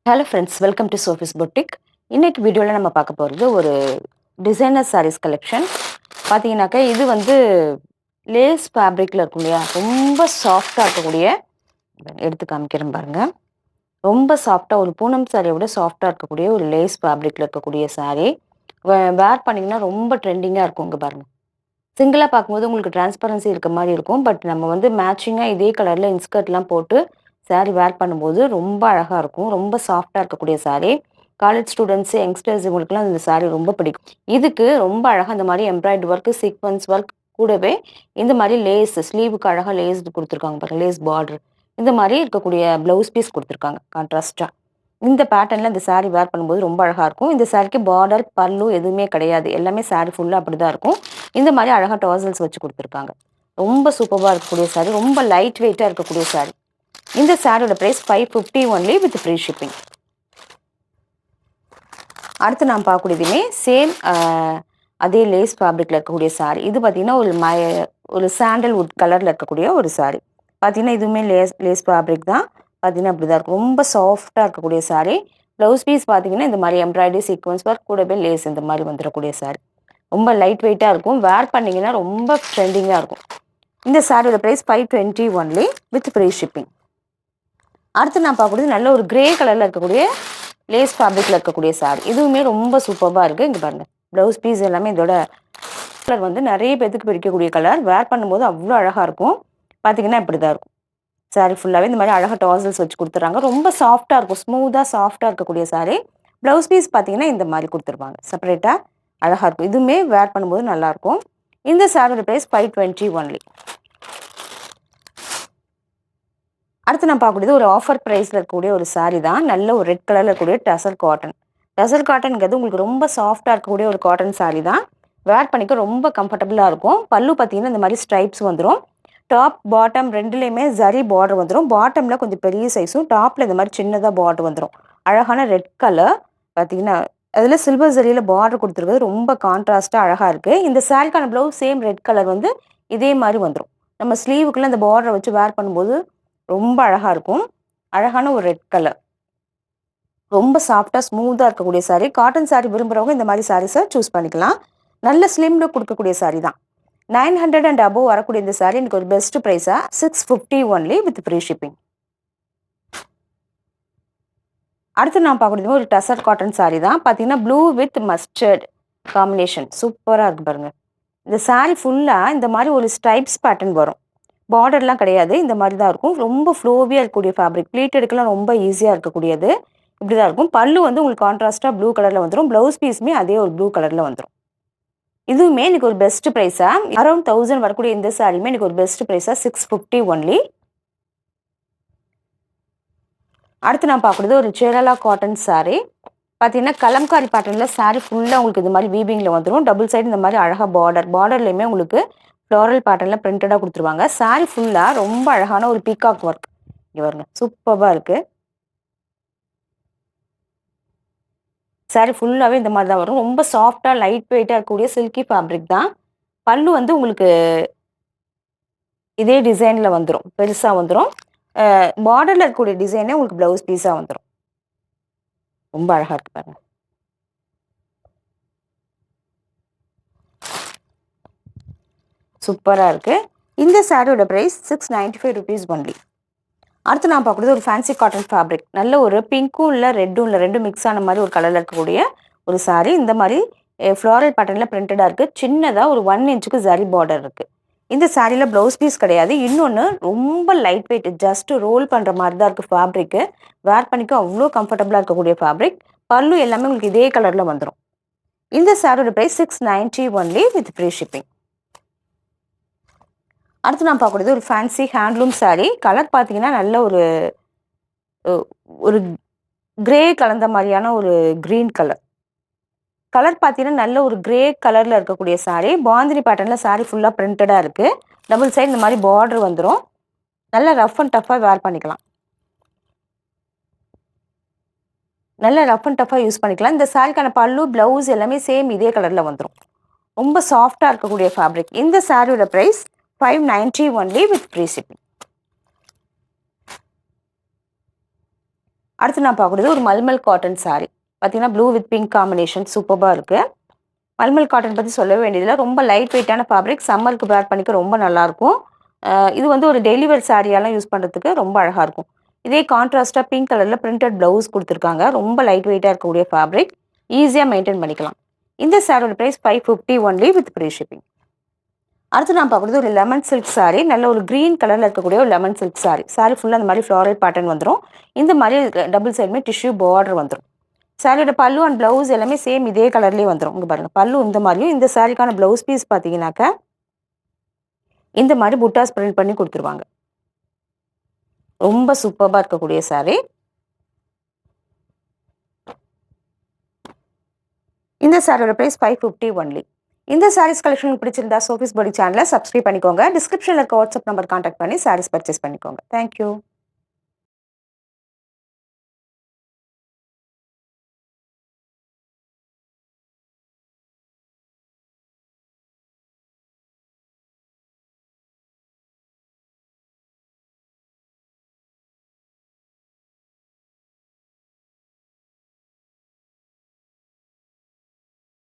Hello friends, welcome to Sophie's boutique. இன்னைக்கு வீடியோவில் நம்ம பார்க்க போகிறது ஒரு டிசைனர் சாரீஸ் கலெக்ஷன். பார்த்தீங்கன்னாக்கா இது வந்து லேஸ் ஃபேப்ரிக்கில் இருக்கும் இல்லையா, ரொம்ப சாஃப்டாக இருக்கக்கூடிய, எடுத்து காமிக்கிறேன் பாருங்க. ரொம்ப சாஃப்டாக, ஒரு பூனம் சாரியை விட சாஃப்டாக இருக்கக்கூடிய ஒரு லேஸ் ஃபேப்ரிக்கில் இருக்கக்கூடிய சாரீ. வேர் பண்ணிங்கன்னா ரொம்ப ட்ரெண்டிங்காக இருக்கும். இங்கே பாருங்க, சிங்கிளாக பார்க்கும்போது உங்களுக்கு டிரான்ஸ்பரன்சி இருக்க மாதிரி இருக்கும். பட் நம்ம வந்து மேட்சிங்காக இதே கலரில் இன்ஸ்கர்ட்லாம் போட்டு சாரீ வேர் பண்ணும்போது ரொம்ப அழகாக இருக்கும். ரொம்ப சாஃப்டாக இருக்கக்கூடிய சாரீ. காலேஜ் ஸ்டூடெண்ட்ஸு, யங்ஸ்டர்ஸ் இவங்களுக்குலாம் இந்த சாரீ ரொம்ப பிடிக்கும். இதுக்கு ரொம்ப அழகாக இந்த மாதிரி எம்ப்ராய்டரி ஒர்க்கு, சீக்வன்ஸ் ஒர்க் கூடவே இந்த மாதிரி லேஸ், ஸ்லீவுக்கு அழகாக லேஸ் கொடுத்துருக்காங்க பாருங்க, லேஸ் பார்டர். இந்த மாதிரி இருக்கக்கூடிய ப்ளவுஸ் பீஸ் கொடுத்துருக்காங்க கான்ட்ராஸ்டாக. இந்த பேட்டர்னில் இந்த சாரீ வேர் பண்ணும்போது ரொம்ப அழகாக இருக்கும். இந்த சாரீக்கு பார்டர், பல்லு எதுவுமே கிடையாது. எல்லாமே சாரீ ஃபுல்லாக அப்படி தான் இருக்கும். இந்த மாதிரி அழகாக டாசல்ஸ் வச்சு கொடுத்துருக்காங்க. ரொம்ப சூப்பராக இருக்கக்கூடிய சாரீ, ரொம்ப லைட் வெயிட்டாக இருக்கக்கூடிய சாரீ. இந்த சாரியோட price 550 only with free shipping. அடுத்து நான் பார்க்கக்கூடியதுமே சேம் அதே லேஸ் ஃபேப்ரிக்கில் இருக்கக்கூடிய சாரீ. இது பார்த்தீங்கன்னா ஒரு சாண்டல்வுட் கலரில் இருக்கக்கூடிய ஒரு சாரீ. பார்த்தீங்கன்னா இதுவுமே லேஸ் ஃபேப்ரிக் தான். பார்த்தீங்கன்னா அப்படி தான் இருக்கும். ரொம்ப சாஃப்டாக இருக்கக்கூடிய சாரீ. ப்ளவுஸ் பீஸ் பார்த்தீங்கன்னா இந்த மாதிரி எம்ப்ராய்டரி சீக்வன்ஸ் ஒர்க் கூடவே லேஸ் இந்த மாதிரி வந்துடக்கூடிய சாரீ. ரொம்ப லைட் வெயிட்டாக இருக்கும். வேர் பண்ணிங்கன்னா ரொம்ப ட்ரெண்டிங்காக இருக்கும். இந்த சாரியோட price 520 only with free shipping. அடுத்து நான் பார்க்கக்கூடியது நல்ல ஒரு கிரே கலரில் இருக்கக்கூடிய லேஸ் ஃபேப்ரிக்கில் இருக்கக்கூடிய சாரீ. இதுவுமே ரொம்ப சூப்பராக இருக்குது. இங்கே பாருங்கள், ப்ளவுஸ் பீஸ் எல்லாமே இதோட கலர் வந்து நிறைய பேத்துக்கு பிடிக்கக்கூடிய கலர். வேர் பண்ணும்போது அவ்வளோ அழகாக இருக்கும். பார்த்தீங்கன்னா இப்படி தான் இருக்கும். சாரீ ஃபுல்லாகவே இந்த மாதிரி அழகாக டாசல்ஸ் வச்சு கொடுத்துட்றாங்க. ரொம்ப சாஃப்டாக இருக்கும், ஸ்மூத்தாக சாஃப்டாக இருக்கக்கூடிய சாரீ. ப்ளவுஸ் பீஸ் பார்த்தீங்கன்னா இந்த மாதிரி கொடுத்துருவாங்க, செப்பரேட்டாக அழகாக இருக்கும். இதுவுமே வேர் பண்ணும்போது நல்லாயிருக்கும். இந்த சாரியோட ப்ரைஸ் 520 ஒன்லி. அடுத்து நான் பார்க்கக்கூடியது ஒரு ஆஃபர் ப்ரைஸில் இருக்கக்கூடிய ஒரு சாரீ தான். நல்ல ஒரு ரெட் கலரில் இருக்கக்கூடிய டசர் காட்டன். டசர் காட்டன்ங்கிறது உங்களுக்கு ரொம்ப சாஃப்டாக இருக்கக்கூடிய ஒரு காட்டன் சாரீ தான். வேர் பண்ணிக்க ரொம்ப கம்ஃபர்டபுளாக இருக்கும். பல்லு பார்த்தீங்கன்னா இந்த மாதிரி ஸ்ட்ரைப்ஸ் வந்துடும். டாப் பாட்டம் ரெண்டுலேயுமே ஜரி பார்டர் வந்துடும். பாட்டமில் கொஞ்சம் பெரிய சைஸும், டாப்பில் இந்த மாதிரி சின்னதாக பார்டர் வந்துடும். அழகான ரெட் கலர் பார்த்தீங்கன்னா அதில் சில்வர் ஜரியில் பார்டர் கொடுத்துருக்குறது ரொம்ப கான்ட்ராஸ்ட்டாக அழகாக இருக்குது. இந்த சாரீக்கான ப்ளவுஸ் சேம் ரெட் கலர் வந்து இதே மாதிரி வந்துடும். நம்ம ஸ்லீவுக்குள்ளே அந்த பார்டரை வச்சு வேர் பண்ணும்போது ரொம்ப அழகாக இருக்கும். அழகான ஒரு ரெட் கலர். ரொம்ப சாஃப்டாக ஸ்மூத்தாக இருக்கக்கூடிய சாரீ. காட்டன் சாரீ விரும்புகிறவங்க இந்த மாதிரி சாரீஸை சூஸ் பண்ணிக்கலாம். நல்ல ஸ்லிம் லுக் கொடுக்கக்கூடிய சாரீ தான். 900 அண்ட் அபோவ் வரக்கூடிய இந்த சாரீ எனக்கு ஒரு பெஸ்ட் ப்ரைஸாக 650 ஒன்லி வித் ஃப்ரீ ஷிப்பிங். அடுத்து நான் பார்க்கக்கூடியது ஒரு டசர் காட்டன் சாரீ தான். பார்த்தீங்கன்னா ப்ளூ வித் மஸ்டர்ட் காம்பினேஷன் சூப்பராக இருக்குது பாருங்கள். இந்த சாரீ ஃபுல்லாக இந்த மாதிரி ஒரு ஸ்ட்ரைப்ஸ் பேட்டர்ன் வரும். பார்டர்லாம் கிடையாது, இந்த மாதிரி தான் இருக்கும். ரொம்ப ஃப்ளோவியாக இருக்கக்கூடிய ஃபேப்ரிக். ப்ளீட்டடுக்கெல்லாம் ரொம்ப ஈஸியாக இருக்கக்கூடியது. இப்படி தான் இருக்கும். பல்லு வந்து உங்களுக்கு கான்ட்ராஸ்ட்டாக ப்ளூ கலரில் வந்துடும். ப்ளவுஸ் பீஸுமே அதே ஒரு ப்ளூ கலரில் வந்துடும். இதுவுமே எனக்கு ஒரு பெஸ்ட் ப்ரைஸாக அரௌண்ட் 1000 வரக்கூடிய இந்த சாரியுமே எனக்கு ஒரு பெஸ்ட் ப்ரைஸாக 650 ஒன்லி. அடுத்து நான் பார்க்குறது ஒரு கேரளா காட்டன் சாரீ. பார்த்தீங்கன்னா கலம்காரி பேட்டர்னில் சாரீ ஃபுல்லாக உங்களுக்கு இது மாதிரி வீவிங்கில் வந்துடும். டபுள் சைடு இந்த மாதிரி அழகாக பார்டர்லேயுமே உங்களுக்கு ஃப்ளாரல் பேட்டர்னில் பிரிண்டடாக கொடுத்துருவாங்க. சாரீ ஃபுல்லாக ரொம்ப அழகான ஒரு பீகாக் ஒர்க். இங்கே பாருங்க, சூப்பராக இருக்குது. சாரீ ஃபுல்லாகவே இந்த மாதிரி தான் வரும். ரொம்ப சாஃப்டாக லைட் வெயிட்டாக இருக்கக்கூடிய சில்கி ஃபேப்ரிக் தான். பல்லு வந்து உங்களுக்கு இதே டிசைனில் வந்துடும், பெருசாக வந்துடும். பார்டரில் இருக்கக்கூடிய டிசைனே உங்களுக்கு ப்ளவுஸ் பீஸாக வந்துடும். ரொம்ப அழகாக இருக்கு பாருங்க. சூப்பராக இருக்குது. இந்த சாரியோட ப்ரைஸ் 695 ருபீஸ் ஒன்லி. அடுத்து நான் பார்க்குறது ஒரு ஃபேன்சி காட்டன் ஃபேப்ரிக். நல்ல ஒரு பிங்க்கும் இல்லை ரெட்டும் இல்லை, ரெண்டும் மிக்ஸ் ஆன மாதிரி ஒரு கலரில் இருக்கக்கூடிய ஒரு சாரீ. இந்த மாதிரி ஃப்ளாரல் பேட்டர்னில் பிரிண்டடாக இருக்குது. சின்னதாக ஒரு 1 இன்ச்சுக்கு ஜரி பார்டர் இருக்குது. இந்த சாரியில் ப்ளவுஸ் பீஸ் கிடையாது. இன்னொன்று ரொம்ப லைட் வெயிட், ஜஸ்ட் ரோல் பண்ணுற மாதிரி தான் இருக்குது ஃபேப்ரிக்கு. வேர் பண்ணிக்க அவ்வளோ கம்ஃபர்டபுளாக இருக்கக்கூடிய ஃபேப்ரிக். பல்லு எல்லாமே உங்களுக்கு இதே கலரில் வந்துடும். இந்த சாரியோட price 690 only with free shipping. அடுத்து நான் பார்க்கக்கூடியது ஒரு ஃபேன்சி ஹேண்ட்லூம் சாரீ. கலர் பார்த்தீங்கன்னா நல்ல ஒரு ஒரு கிரே கலந்த மாதிரியான ஒரு க்ரீன் கலர். கலர் பார்த்தீங்கன்னா நல்ல ஒரு கிரே கலரில் இருக்கக்கூடிய சாரீ. பாந்தினி பேட்டர்னில் சாரீ ஃபுல்லாக பிரிண்டடாக இருக்குது. டபுள் சைடு இந்த மாதிரி பார்டர் வந்துடும். நல்லா ரஃப் அண்ட் டஃப்பாக வேர் பண்ணிக்கலாம். நல்லா ரஃப் அண்ட் டஃப்பாக யூஸ் பண்ணிக்கலாம். இந்த சாரீக்கான பல்லு, ப்ளவுஸ் எல்லாமே சேம் இதே கலரில் வந்துடும். ரொம்ப சாஃப்டாக இருக்கக்கூடிய ஃபேப்ரிக். இந்த சாரியோட price 590 only with free shipping. அடுத்து நான் பார்க்குறது ஒரு மல்மல் காட்டன் சாரீ. பார்த்தீங்கன்னா ப்ளூ வித் பிங்க் காம்பினேஷன் சூப்பராக இருக்குது. மல்மல் காட்டன் பற்றி சொல்லவே வேண்டியதில்லை. ரொம்ப லைட் வெயிட்டான ஃபேப்ரிக், சம்மருக்கு வேர் பண்ணிக்க ரொம்ப நல்லாயிருக்கும். இது வந்து ஒரு டெய்லி வேர் சாரியாலாம் யூஸ் பண்ணுறதுக்கு ரொம்ப அழகாக இருக்கும். இதே கான்ட்ராஸ்ட்டாக பிங்க் கலரில் பிரிண்டட் ப்ளவுஸ் கொடுத்துருக்காங்க. ரொம்ப லைட் வெயிட்டாக இருக்கக்கூடிய ஃபேப்ரிக், ஈஸியாக மெயின்டைன் பண்ணிக்கலாம். இந்த சாரியோட price 550 only with free shipping. அடுத்து நான் பார்க்குறது ஒரு லெமன் சில்க் சாரீ. நல்ல ஒரு க்ரீன் கலரில் இருக்கக்கூடிய ஒரு லெமன் சில்க் சாரீ. சாரீ ஃபுல்லாக அந்த மாதிரி ஃப்ளாரல் பேட்டர்ன் வந்துடும். இந்த மாதிரி டபுள் சைடுமே டிஷ்யூ பார்டர் வந்துடும். சாரியோட பல்லு அண்ட் ப்ளவுஸ் எல்லாமே சேம் இதே கலர்லேயே வந்துடும். இங்கே பாருங்கள், பல்லு இந்த மாதிரியும், இந்த சாரிக்கான ப்ளவுஸ் பீஸ் பார்த்தீங்கன்னாக்கா இந்த மாதிரி புட்டாஸ் பிரிண்ட் பண்ணி கொடுத்துருவாங்க. ரொம்ப சூப்பராக இருக்கக்கூடிய சாரீ. இந்த சாரியோட ப்ரைஸ் 550 ஒன்லி. இந்த சாரீஸ் கலெக்ஷன் பிடிச்சிருந்தா சோஃபிஸ் பொட்டிக் சேனலை சப்ஸ்கிரைப் பண்ணிக்கோங்க. டிஸ்கிரிப்ஷனில் இருக்க வாட்ஸ்அப் நம்பர் கான்டாக்ட் பண்ணி சாரீஸ் பர்ச்சேஸ் பண்ணிக்கோங்க. தேங்க்யூ.